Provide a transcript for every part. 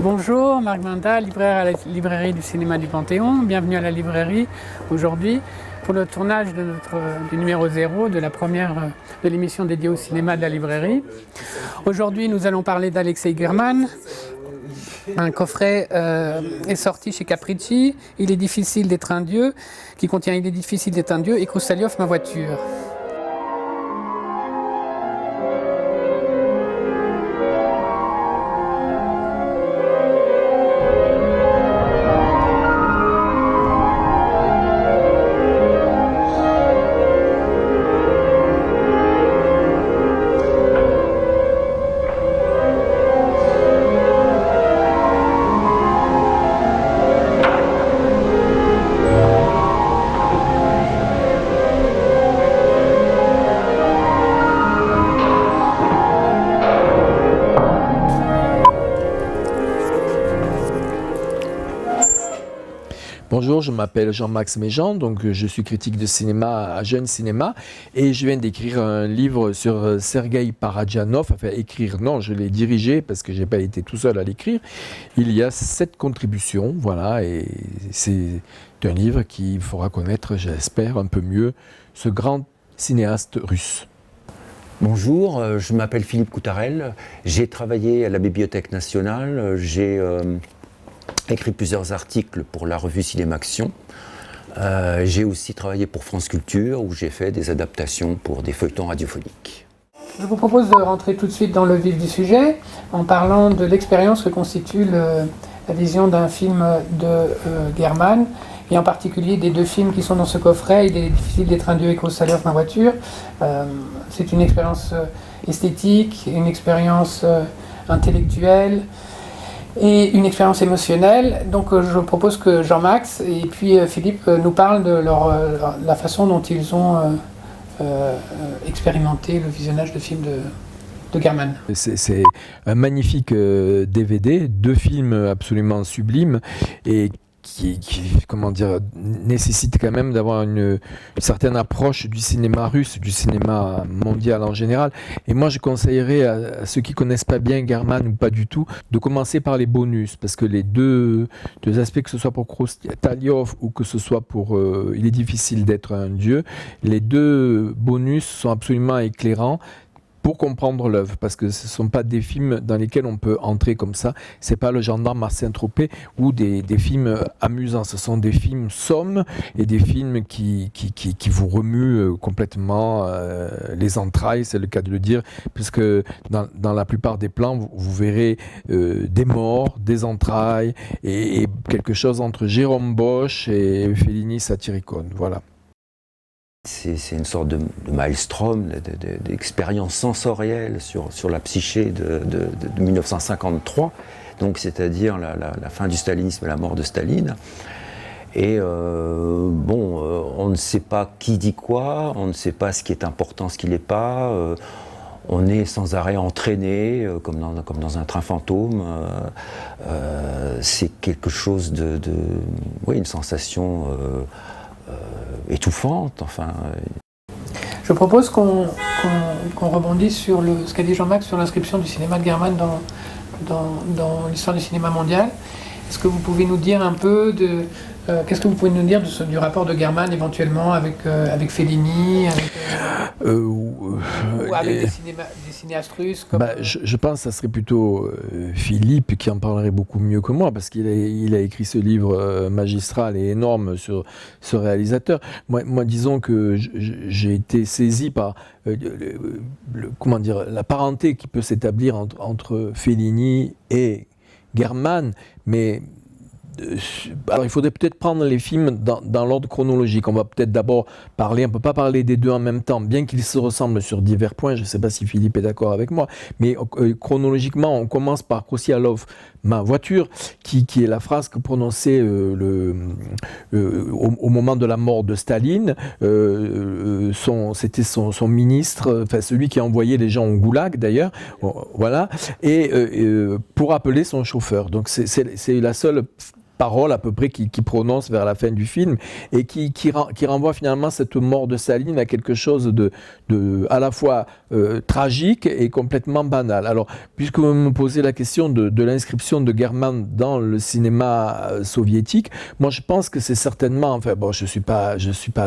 Bonjour, Marc Vinda, libraire à la librairie du cinéma du Panthéon. Bienvenue à la librairie aujourd'hui pour le tournage du numéro 0 de la première de l'émission dédiée au cinéma de la librairie. Aujourd'hui, nous allons parler d'Alexei German. Un coffret est sorti chez Capricci, Il est difficile d'être un dieu, qui contient Il est difficile d'être un dieu et Kroustaliov, ma voiture. Bonjour, je m'appelle Jean-Max Méjean, donc je suis critique de cinéma à Jeune Cinéma et je viens d'écrire un livre sur Sergueï Paradjanov. Enfin, écrire, non, je l'ai dirigé parce que je n'ai pas été tout seul à l'écrire. Il y a 7 contributions, voilà, et c'est un livre qui fera connaître, j'espère, un peu mieux ce grand cinéaste russe. Bonjour, je m'appelle Philippe Coutarel, j'ai travaillé à la Bibliothèque nationale, j'ai écrit plusieurs articles pour la revue Cinémaction. J'ai aussi travaillé pour France Culture où j'ai fait des adaptations pour des feuilletons radiophoniques. Je vous propose de rentrer tout de suite dans le vif du sujet en parlant de l'expérience que constitue la vision d'un film de German et en particulier des 2 films qui sont dans ce coffret. Il est difficile d'être un dieu et Kroustaliov, ma voiture. C'est une expérience esthétique, une expérience intellectuelle et une expérience émotionnelle. Donc je propose que Jean-Max et puis Philippe nous parlent de la façon dont ils ont expérimenté le visionnage de films de German. C'est un magnifique DVD, 2 films absolument sublimes et qui comment dire, nécessite quand même d'avoir une certaine approche du cinéma russe, du cinéma mondial en général. Et moi, je conseillerais à ceux qui ne connaissent pas bien German ou pas du tout, de commencer par les bonus, parce que les deux aspects, que ce soit pour Kroustaliov ou que ce soit pour Il est difficile d'être un dieu, les 2 bonus sont absolument éclairants pour comprendre l'œuvre, parce que ce ne sont pas des films dans lesquels on peut entrer comme ça. Ce n'est pas Le Gendarme à Saint-Tropez ou des films amusants. Ce sont des films sommes et des films qui vous remuent complètement les entrailles, c'est le cas de le dire, puisque dans la plupart des plans, vous verrez des morts, des entrailles et quelque chose entre Jérôme Bosch et Fellini Satyricon. Voilà. C'est une sorte de maelstrom, d'expérience sensorielle sur la psyché de 1953, donc c'est-à-dire la fin du stalinisme et la mort de Staline. Et on ne sait pas qui dit quoi, on ne sait pas ce qui est important, ce qui l'est pas. On est sans arrêt entraîné, comme dans un train fantôme. C'est quelque chose une sensation étouffante, enfin. Je propose qu'on rebondisse sur ce qu'a dit Jean-Max sur l'inscription du cinéma de German dans l'histoire du cinéma mondial. Est-ce que vous pouvez nous dire un peu qu'est-ce que vous pouvez nous dire du rapport de German éventuellement avec Fellini, ou avec des cinéastes russes comme... Je pense que ça serait plutôt Philippe qui en parlerait beaucoup mieux que moi, parce qu'il a écrit ce livre magistral et énorme sur ce réalisateur. Moi disons que j'ai été saisi par la parenté qui peut s'établir entre Fellini et German, mais alors il faudrait peut-être prendre les films dans l'ordre chronologique. On va peut-être d'abord on ne peut pas parler des 2 en même temps, bien qu'ils se ressemblent sur divers points. Je ne sais pas si Philippe est d'accord avec moi, mais chronologiquement, on commence par Kroustaliov, ma voiture, qui est la phrase que prononçait au moment de la mort de Staline. C'était son ministre, enfin celui qui a envoyé les gens au goulag d'ailleurs, voilà, et pour appeler son chauffeur. Donc c'est la seule paroles à peu près qu'il prononce vers la fin du film et qui renvoie finalement cette mort de Saline à quelque chose de à la fois tragique et complètement banal. Alors, puisque vous me posez la question de l'inscription de German dans le cinéma soviétique, moi je pense que c'est certainement, enfin bon, je suis pas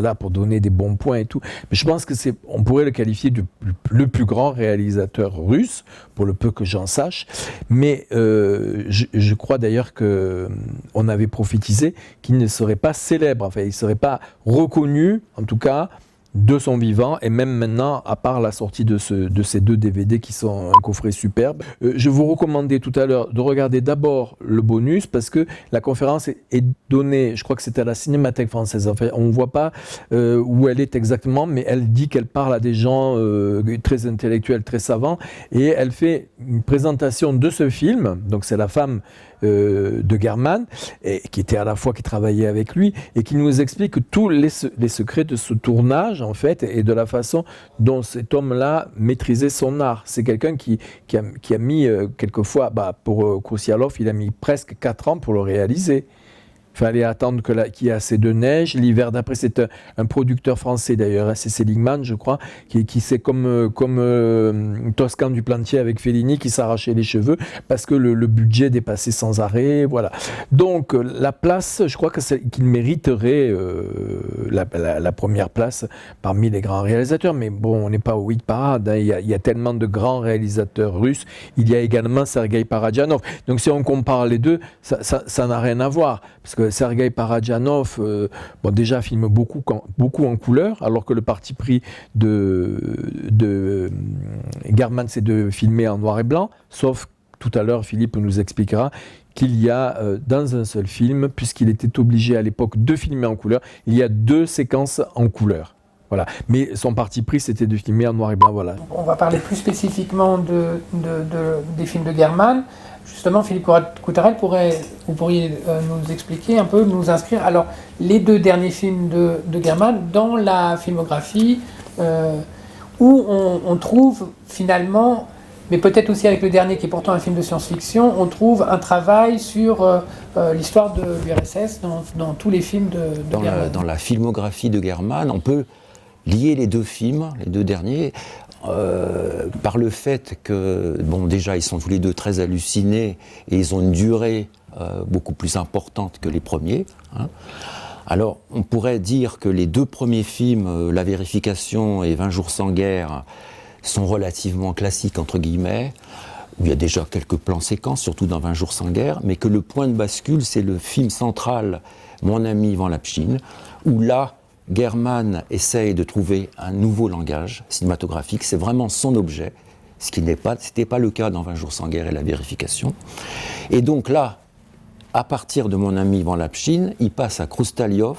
là pour donner des bons points et tout, mais je pense que on pourrait le qualifier de le plus grand réalisateur russe, pour le peu que j'en sache, mais je crois d'ailleurs qu'on avait prophétisé qu'il ne serait pas célèbre, enfin il ne serait pas reconnu, en tout cas, de son vivant, et même maintenant, à part la sortie de ces 2 DVD qui sont un coffret superbe. Je vous recommandais tout à l'heure de regarder d'abord le bonus, parce que la conférence est donnée, je crois que c'était à la Cinémathèque française, enfin, on ne voit pas où elle est exactement, mais elle dit qu'elle parle à des gens très intellectuels, très savants, et elle fait une présentation de ce film, donc c'est la femme de German, qui travaillait avec lui, et qui nous explique tous les secrets de ce tournage, en fait, et de la façon dont cet homme-là maîtrisait son art. C'est quelqu'un qui a mis quelquefois, pour Koussialov, il a mis presque 4 ans pour le réaliser. Il fallait attendre qu'il y ait assez de neige. L'hiver d'après, c'est un producteur français d'ailleurs, c'est Seligman, je crois, qui c'est comme Toscan du Plantier avec Fellini, qui s'arrachait les cheveux parce que le budget dépassait sans arrêt. Voilà. Donc la place, je crois qu'il mériterait la première place parmi les grands réalisateurs. Mais bon, on n'est pas au hit parade. Hein. Il y a tellement de grands réalisateurs russes. Il y a également Sergueï Parajanov. Donc si on compare les deux, ça n'a rien à voir. Parce que Sergueï Parajanov, déjà filme beaucoup en couleur, alors que le parti pris de German, c'est de filmer en noir et blanc, sauf tout à l'heure, Philippe nous expliquera qu'il y a dans un seul film, puisqu'il était obligé à l'époque de filmer en couleur, il y a 2 séquences en couleur. Voilà. Mais son parti pris, c'était de filmer en noir et blanc. Voilà. On va parler plus spécifiquement des films de German. Justement, Philippe Coutarel, vous pourriez nous expliquer un peu, nous inscrire alors les 2 derniers films de German dans la filmographie où on trouve finalement, mais peut-être aussi avec le dernier qui est pourtant un film de science-fiction, on trouve un travail sur l'histoire de l'URSS dans tous les films de German. Dans la filmographie de German, on peut lier les 2 films, les 2 derniers, par le fait que, déjà, ils sont tous les 2 très hallucinés et ils ont une durée beaucoup plus importante que les premiers. Hein. Alors, on pourrait dire que les 2 premiers films, La Vérification et 20 jours sans guerre, sont relativement classiques, entre guillemets, où il y a déjà quelques plans séquences, surtout dans 20 jours sans guerre, mais que le point de bascule, c'est le film central, Mon ami Ivan Lapchine, où là, German essaye de trouver un nouveau langage cinématographique, c'est vraiment son objet, ce qui c'était pas le cas dans 20 jours sans guerre et La Vérification. Et donc là, à partir de Mon ami Ivan Lapchine, il passe à Kroustaliov,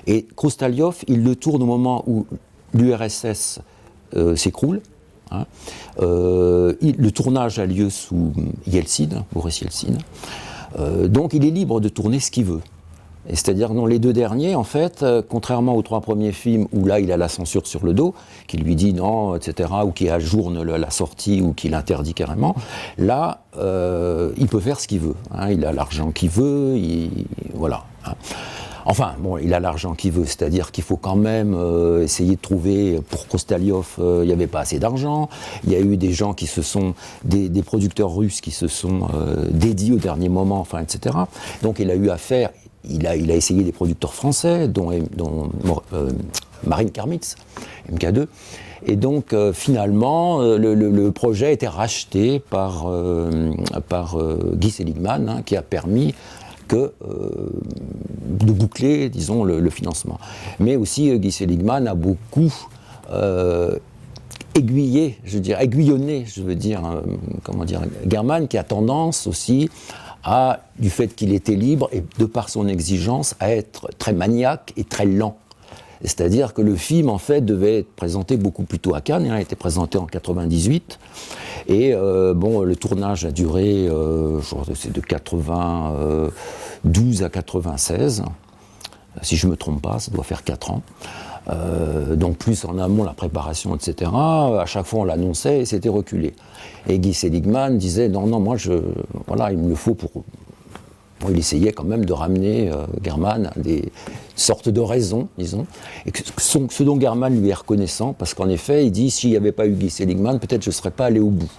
et Kroustaliov, il le tourne au moment où l'URSS s'écroule. Hein. Le tournage a lieu sous Yeltsin, Boris Yeltsin, donc il est libre de tourner ce qu'il veut. C'est-à-dire que dans les 2 derniers, en fait, contrairement aux 3 premiers films où là il a la censure sur le dos, qui lui dit non, etc., ou qui ajourne la sortie, ou qui l'interdit carrément, là, il peut faire ce qu'il veut. Hein, il a l'argent qu'il veut, voilà. Hein. Enfin, il a l'argent qu'il veut, c'est-à-dire qu'il faut quand même essayer de trouver, pour Kroustaliov, il n'y avait pas assez d'argent, il y a eu des gens qui des producteurs russes qui se sont dédiés au dernier moment, enfin, etc. Donc il a eu affaire, il a essayé des producteurs français, dont Marine Karmitz, MK2, et donc finalement le projet a été racheté par Guy Seligman, hein, qui a permis de boucler, disons, le financement. Mais aussi, Guy Seligman a beaucoup aiguillonné, German, qui a tendance aussi du fait qu'il était libre, et de par son exigence, à être très maniaque et très lent. C'est-à-dire que le film, en fait, devait être présenté beaucoup plus tôt à Cannes. Il a été présenté en 98. Et le tournage a duré, c'est de 92 à 96. Si je ne me trompe pas, ça doit faire 4 ans. Donc plus en amont, la préparation, etc. À chaque fois, on l'annonçait et c'était reculé. Et Guy Seligman disait, non, moi, il me le faut Bon, il essayait quand même de ramener German à des sortes de raisons, disons, et ce dont German lui est reconnaissant, parce qu'en effet, il dit, s'il n'y avait pas eu Guy Seligman, peut-être je ne serais pas allé au bout.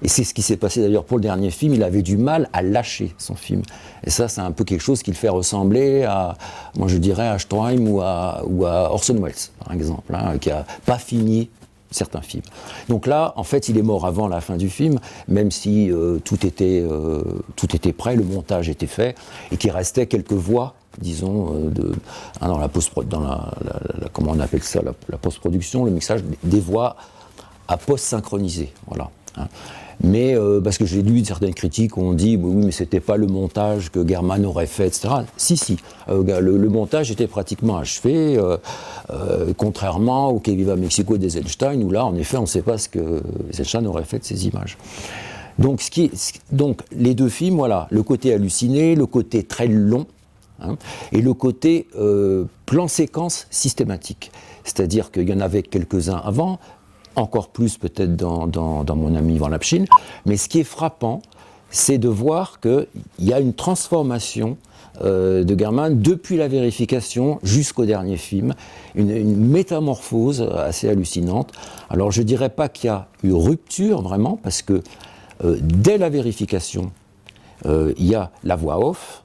Et c'est ce qui s'est passé d'ailleurs pour le dernier film, il avait du mal à lâcher son film. Et ça, c'est un peu quelque chose qui le fait ressembler à, moi je dirais, à Stroheim ou à Orson Welles, par exemple, hein, qui n'a pas fini certains films. Donc là, en fait, il est mort avant la fin du film, même si tout était prêt, le montage était fait, et qu'il restait quelques voix, disons, dans la comment on appelle ça, la post-production, le mixage, des voix à post-synchroniser, voilà. Hein. Mais parce que j'ai lu certaines critiques où on dit oui, mais c'était pas le montage que German aurait fait, etc. Si, le montage était pratiquement achevé, contrairement au Que Viva Mexico d'Eisenstein, où là, en effet, on ne sait pas ce que Eisenstein aurait fait de ces images. Donc, les deux films, voilà, le côté halluciné, le côté très long, hein, et le côté plan-séquence systématique. C'est-à-dire qu'il y en avait quelques-uns avant, encore plus peut-être dans Mon ami Ivan Lapchine, mais ce qui est frappant, c'est de voir qu'il y a une transformation de German depuis la vérification jusqu'au dernier film, une métamorphose assez hallucinante. Alors je ne dirais pas qu'il y a eu rupture vraiment, parce que dès la vérification, il y a la voix off,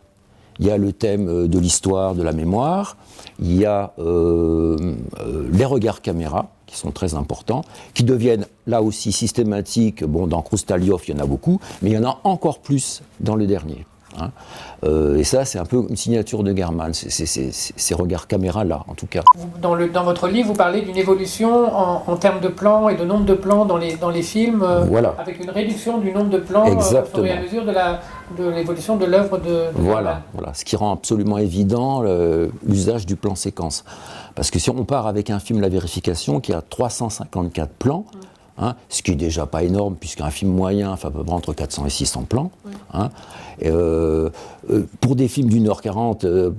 il y a le thème de l'histoire, de la mémoire, il y a les regards caméra, qui sont très importants, qui deviennent là aussi systématiques. Bon, dans Kroustaliov, il y en a beaucoup, mais il y en a encore plus dans le dernier. Hein. Et ça, c'est un peu une signature de German, ces regards caméra-là, en tout cas. Dans votre livre, vous parlez d'une évolution en termes de plans et de nombre de plans dans les films, voilà. Avec une réduction du nombre de plans au fur et à mesure de l'évolution de l'œuvre de voilà, ce qui rend absolument évident l'usage du plan séquence. Parce que si on part avec un film La Vérification qui a 354 plans, hein, ce qui est déjà pas énorme, puisqu'un film moyen fait à peu près entre 400 et 600 plans. Hein, et pour des films d'1h40,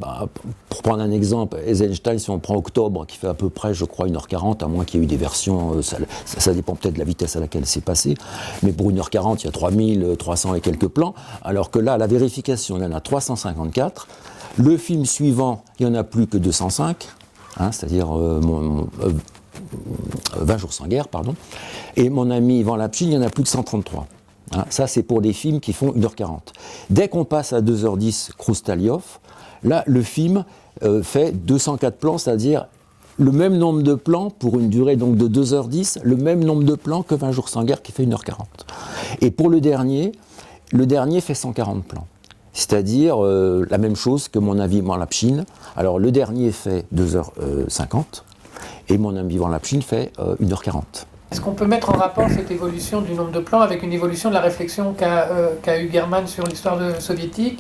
pour prendre un exemple, Eisenstein, si on prend Octobre, qui fait à peu près, je crois, 1h40, à moins qu'il y ait eu des versions, ça dépend peut-être de la vitesse à laquelle c'est passé, mais pour 1h40, il y a 3300 et quelques plans, alors que là, La Vérification, il y en a 354. Le film suivant, il n'y en a plus que 205. Hein, c'est-à-dire 20 jours sans guerre, pardon. Et Mon ami Ivan Lapchine, il n'y en a plus que 133. Hein, ça, c'est pour des films qui font 1h40. Dès qu'on passe à 2h10, Kroustaliov, là, le film fait 204 plans, c'est-à-dire le même nombre de plans pour une durée donc de 2h10, le même nombre de plans que 20 jours sans guerre qui fait 1h40. Et pour le dernier fait 140 plans. C'est-à-dire la même chose que Mon ami Ivan Lapchine. Alors le dernier fait 2h50 et Mon ami Ivan Lapchine fait 1h40. Est-ce qu'on peut mettre en rapport cette évolution du nombre de plans avec une évolution de la réflexion qu'a eu German sur l'histoire soviétique ?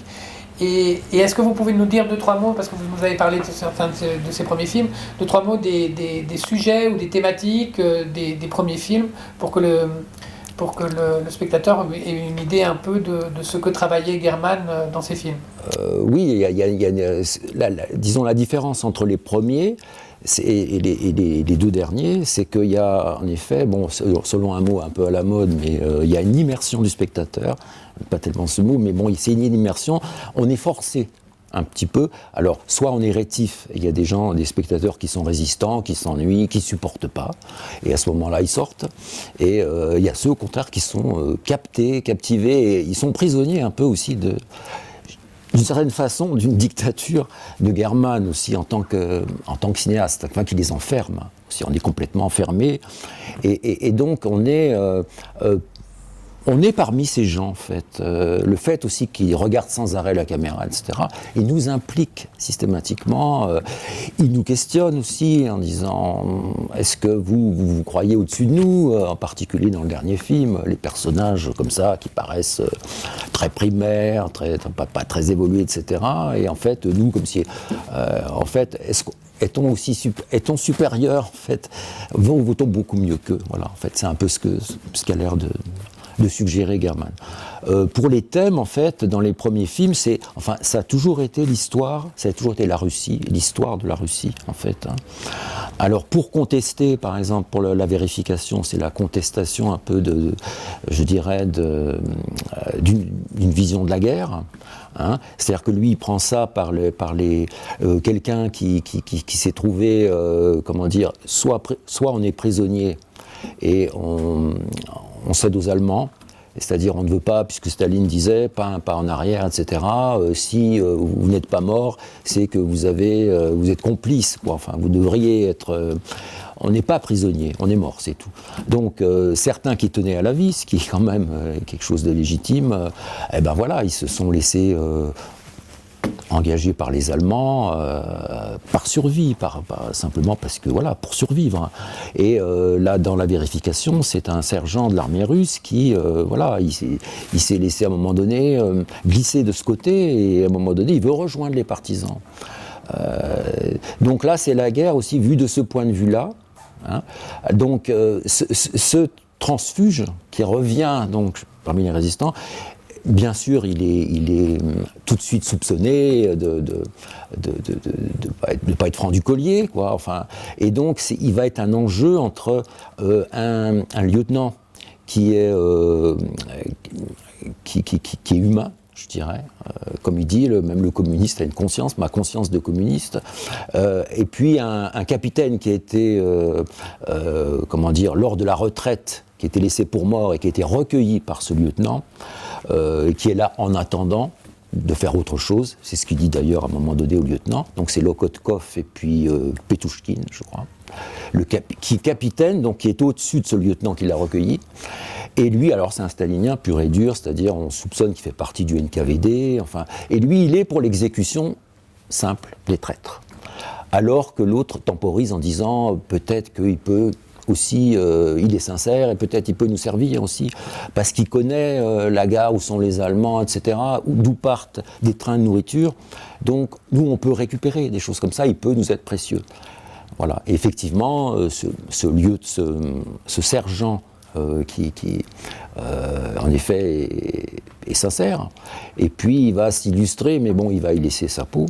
Et est-ce que vous pouvez nous dire 2-3 mots, parce que vous nous avez parlé de certains de ces premiers films, 2-3 mots des sujets ou des thématiques des premiers films pour que le spectateur ait une idée un peu de ce que travaillait German dans ses films. Oui, il y a disons la différence entre les premiers et les deux derniers, c'est qu'il y a en effet, bon, selon un mot un peu à la mode, mais il y a une immersion du spectateur, pas tellement ce mot, mais bon, c'est une immersion, on est forcé un petit peu. Alors, soit on est rétif, il y a des spectateurs qui sont résistants, qui s'ennuient, qui ne supportent pas, et à ce moment-là, ils sortent. Et il y a ceux, au contraire, qui sont captés, captivés, et ils sont prisonniers un peu aussi d'une certaine façon, d'une dictature de German aussi, en tant que cinéaste, enfin, qui les enferme. Si on est complètement enfermé. Et donc, on est parmi ces gens, en fait. Le fait aussi qu'ils regardent sans arrêt la caméra, etc., ils nous impliquent systématiquement. Ils nous questionnent aussi en disant « Est-ce que vous croyez au-dessus de nous ?» En particulier dans le dernier film, les personnages comme ça qui paraissent très primaires, pas très évolués, etc. Et en fait, nous, comme si... en fait, est-on supérieur, en fait, vaut-on beaucoup mieux qu'eux? Voilà, en fait, c'est un peu ce qu'a l'air de suggérer German. Pour les thèmes, en fait, dans les premiers films, ça a toujours été l'histoire, ça a toujours été la Russie, l'histoire de la Russie, en fait. Hein. Alors, pour contester, par exemple, pour la vérification, c'est la contestation un peu je dirais, d'une vision de la guerre. Hein. C'est-à-dire que lui, il prend ça par quelqu'un qui s'est trouvé, comment dire, soit on est prisonnier et on cède aux Allemands, c'est-à-dire on ne veut pas, puisque Staline disait, pas un pas en arrière, etc. Si vous n'êtes pas mort, c'est que vous êtes complice, quoi. Enfin, vous devriez être... on n'est pas prisonnier, on est mort, c'est tout. Donc certains qui tenaient à la vie, ce qui est quand même quelque chose de légitime, eh ben voilà, ils se sont laissés engagés par les Allemands, par survie, simplement parce que voilà, pour survivre. Et là, dans la vérification, c'est un sergent de l'armée russe qui, voilà, il s'est laissé à un moment donné glisser de ce côté, et à un moment donné, il veut rejoindre les partisans. Donc là, c'est la guerre aussi vue de ce point de vue-là. Hein. Donc, ce transfuge qui revient donc parmi les résistants, bien sûr, il est tout de suite soupçonné de pas être franc du collier, quoi. Enfin, et donc, il va être un enjeu entre un lieutenant qui est humain, je dirais, comme il dit, même le communiste a une conscience, ma conscience de communiste, et puis un capitaine qui a été, comment dire, lors de la retraite, qui était laissé pour mort et qui a été recueilli par ce lieutenant, qui est là en attendant de faire autre chose. C'est ce qu'il dit d'ailleurs à un moment donné au lieutenant. Donc c'est Lokotkov et puis Petouchkine, je crois, qui est capitaine, donc qui est au-dessus de ce lieutenant qui l'a recueilli. Et lui, alors c'est un stalinien pur et dur, c'est-à-dire on soupçonne qu'il fait partie du NKVD, enfin, et lui il est pour l'exécution simple des traîtres. Alors que l'autre temporise en disant peut-être qu'il peut aussi, il est sincère et peut-être il peut nous servir aussi, parce qu'il connaît la gare où sont les Allemands, etc., d'où partent des trains de nourriture. Donc nous on peut récupérer des choses comme ça, il peut nous être précieux. Voilà. Et effectivement, ce sergent qui en effet est sincère, et puis il va s'illustrer, mais bon, il va y laisser sa peau.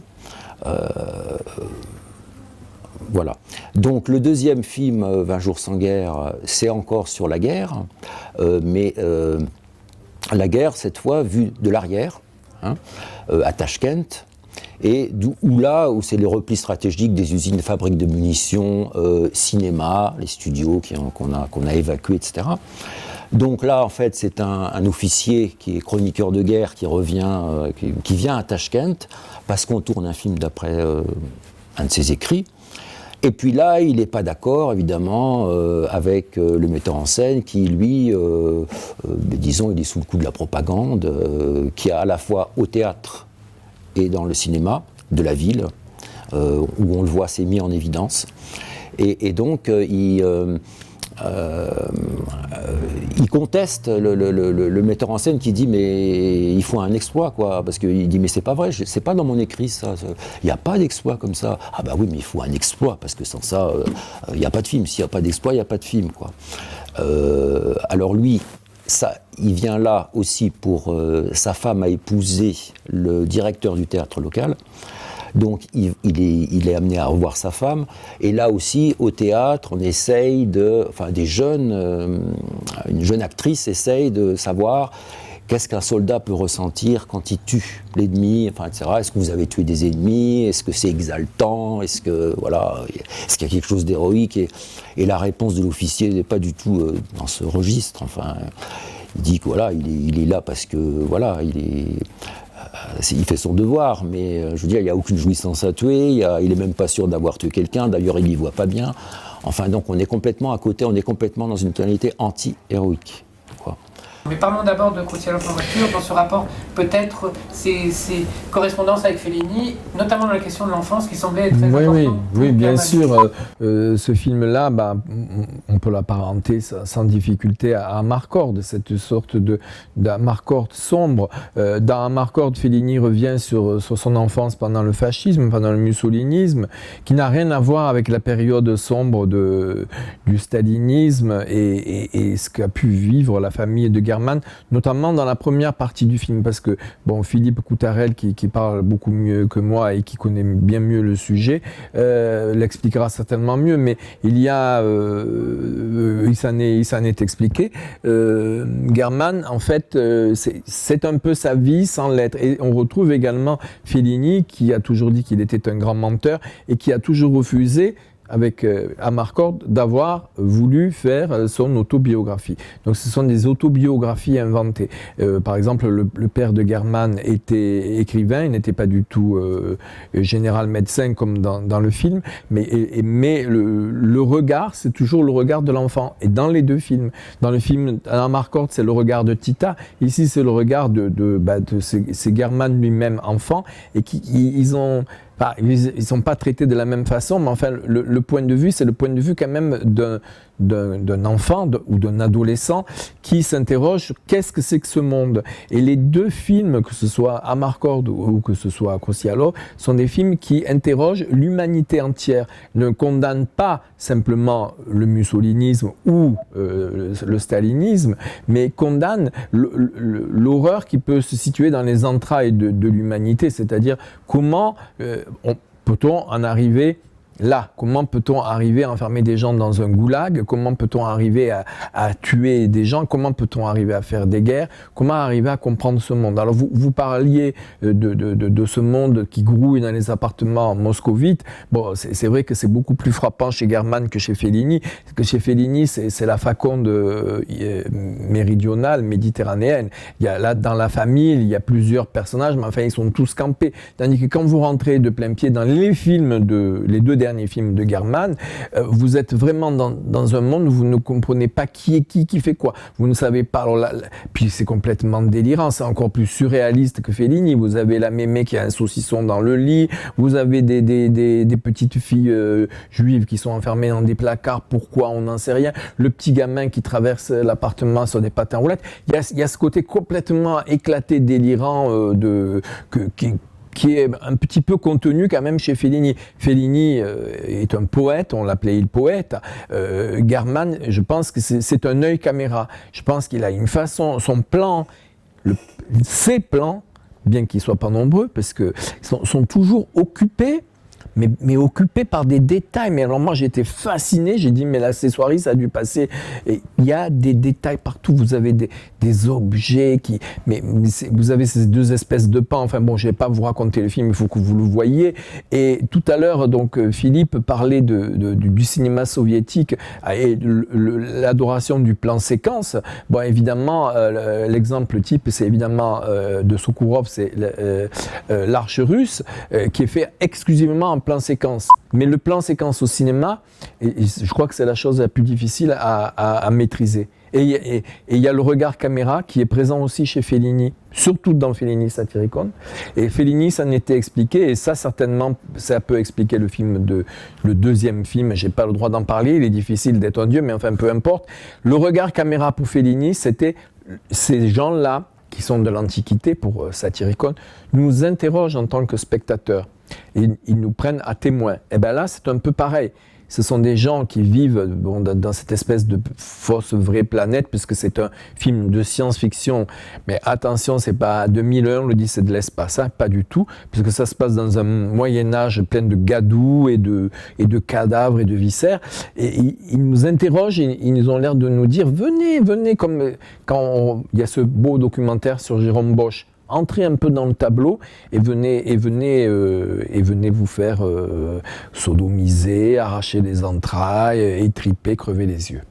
Voilà. Donc le deuxième film, 20 jours sans guerre, c'est encore sur la guerre, mais la guerre, cette fois, vue de l'arrière, hein, à Tachkent, et où c'est les replis stratégiques des usines, fabriques de munitions, cinéma, les studios qu'on a évacués, etc. Donc là, en fait, c'est un officier qui est chroniqueur de guerre qui revient, qui vient à Tachkent, parce qu'on tourne un film d'après un de ses écrits. Et puis là, il n'est pas d'accord, évidemment, avec le metteur en scène qui, lui, disons, il est sous le coup de la propagande, qui a à la fois au théâtre et dans le cinéma de la ville, où on le voit, c'est mis en évidence. Et donc, il conteste le metteur en scène qui dit mais il faut un exploit, quoi, parce qu'il dit mais c'est pas vrai, c'est pas dans mon écrit ça, il n'y a pas d'exploit comme ça. Ah bah oui, mais il faut un exploit, parce que sans ça il n'y a pas de film, s'il n'y a pas d'exploit il n'y a pas de film, quoi. Alors lui, il vient là aussi pour sa femme a épousé le directeur du théâtre local. Donc il est amené à revoir sa femme, et là aussi au théâtre on essaye une jeune actrice essaye de savoir qu'est-ce qu'un soldat peut ressentir quand il tue l'ennemi, enfin, etc. Est-ce que vous avez tué des ennemis? Est-ce que c'est exaltant? Est-ce qu'il y a quelque chose d'héroïque? Et la réponse de l'officier n'est pas du tout dans ce registre. Enfin, il dit que voilà, il est là parce que voilà, il fait son devoir, mais je veux dire, il n'y a aucune jouissance à tuer, il n'est même pas sûr d'avoir tué quelqu'un, d'ailleurs il n'y voit pas bien. Enfin, donc on est complètement à côté, on est complètement dans une tonalité anti-héroïque, quoi. Mais parlons d'abord de Khrouchtchev en voiture, dans ce rapport, peut-être ces correspondances avec Fellini, notamment dans la question de l'enfance qui semblait être très importante. Oui, bien sûr. Ce film-là, on peut l'apparenter sans difficulté à Amarcord, cette sorte d'Amarcord sombre. Dans Amarcord, Fellini revient sur son enfance pendant le fascisme, pendant le mussolinisme, qui n'a rien à voir avec la période sombre du stalinisme et ce qu'a pu vivre la famille de German German, notamment dans la première partie du film, parce que bon, Philippe Coutarel, qui parle beaucoup mieux que moi et qui connaît bien mieux le sujet, l'expliquera certainement mieux, mais il s'en est expliqué. German, en fait, c'est un peu sa vie sans l'être. Et on retrouve également Fellini, qui a toujours dit qu'il était un grand menteur et qui a toujours refusé, avec Amarcord, d'avoir voulu faire son autobiographie. Donc ce sont des autobiographies inventées. Par exemple, le père de German était écrivain, il n'était pas du tout général médecin comme dans le film, mais le regard, c'est toujours le regard de l'enfant. Et dans les deux films, dans le film Amarcord, c'est le regard de Tita, ici c'est le regard c'est German lui-même enfant, et ils ne sont pas traités de la même façon, mais enfin, le point de vue, c'est le point de vue quand même d'un enfant ou d'un adolescent qui s'interroge sur qu'est-ce que c'est que ce monde. Et les deux films, que ce soit Amarcord ou que ce soit Kosialo, sont des films qui interrogent l'humanité entière, ne condamnent pas simplement le mussolinisme ou le stalinisme, mais condamnent l'horreur qui peut se situer dans les entrailles de l'humanité, c'est-à-dire comment peut-on en arriver là? Comment peut-on arriver à enfermer des gens dans un goulag? Comment peut-on arriver à tuer des gens? Comment peut-on arriver à faire des guerres? Comment arriver à comprendre ce monde? Alors vous parliez de ce monde qui grouille dans les appartements moscovites. Bon, c'est vrai que c'est beaucoup plus frappant chez German que chez Fellini. Parce que chez Fellini, c'est la faconde méridionale, méditerranéenne. Là, dans la famille, il y a plusieurs personnages, mais enfin, ils sont tous campés. Tandis que quand vous rentrez de plein pied dans les deux derniers films de German, vous êtes vraiment dans un monde où vous ne comprenez pas qui est qui fait quoi. Vous ne savez pas. Alors là, puis c'est complètement délirant, c'est encore plus surréaliste que Fellini. Vous avez la mémé qui a un saucisson dans le lit, vous avez des petites filles juives qui sont enfermées dans des placards, pourquoi, on n'en sait rien. Le petit gamin qui traverse l'appartement sur des patins roulettes. Il y a ce côté complètement éclaté, délirant qui est un petit peu contenu quand même chez Fellini. Fellini est un poète, on l'appelait il poète. German, je pense que c'est un œil caméra. Je pense qu'il a une façon, son plan, ses plans, bien qu'ils ne soient pas nombreux, parce que sont toujours occupés, mais occupé par des détails. Mais alors moi j'étais fasciné, j'ai dit mais l'accessoirie ça a dû passer. Et il y a des détails partout, vous avez des objets mais vous avez ces deux espèces de pans. Enfin bon, je vais pas vous raconter le film, il faut que vous le voyiez. Et tout à l'heure donc Philippe parlait du cinéma soviétique et l'adoration du plan séquence. Bon évidemment l'exemple type c'est évidemment de Soukourov, c'est l'Arche russe qui est fait exclusivement en plan séquence. Mais le plan séquence au cinéma, et je crois que c'est la chose la plus difficile à maîtriser. Et il y a le regard caméra qui est présent aussi chez Fellini, surtout dans Fellini Satyricon. Et Fellini, ça n'était expliqué, et ça certainement, ça peut expliquer le deuxième film. J'ai pas le droit d'en parler, il est difficile d'être un dieu, mais enfin peu importe. Le regard caméra pour Fellini, c'était ces gens-là, qui sont de l'Antiquité pour Satyricon, nous interrogent en tant que spectateurs. Et ils nous prennent à témoin. Et bien là, c'est un peu pareil. Ce sont des gens qui vivent dans cette espèce de fausse vraie planète, puisque c'est un film de science-fiction. Mais attention, c'est pas 2001, on le dit, c'est de l'espace, hein, pas du tout, puisque ça se passe dans un Moyen-Âge plein de gadous et de cadavres et de viscères. Et ils nous interrogent, et ils ont l'air de nous dire venez, comme quand il y a ce beau documentaire sur Jérôme Bosch. Entrez un peu dans le tableau et venez vous faire sodomiser, arracher les entrailles, étriper, crever les yeux.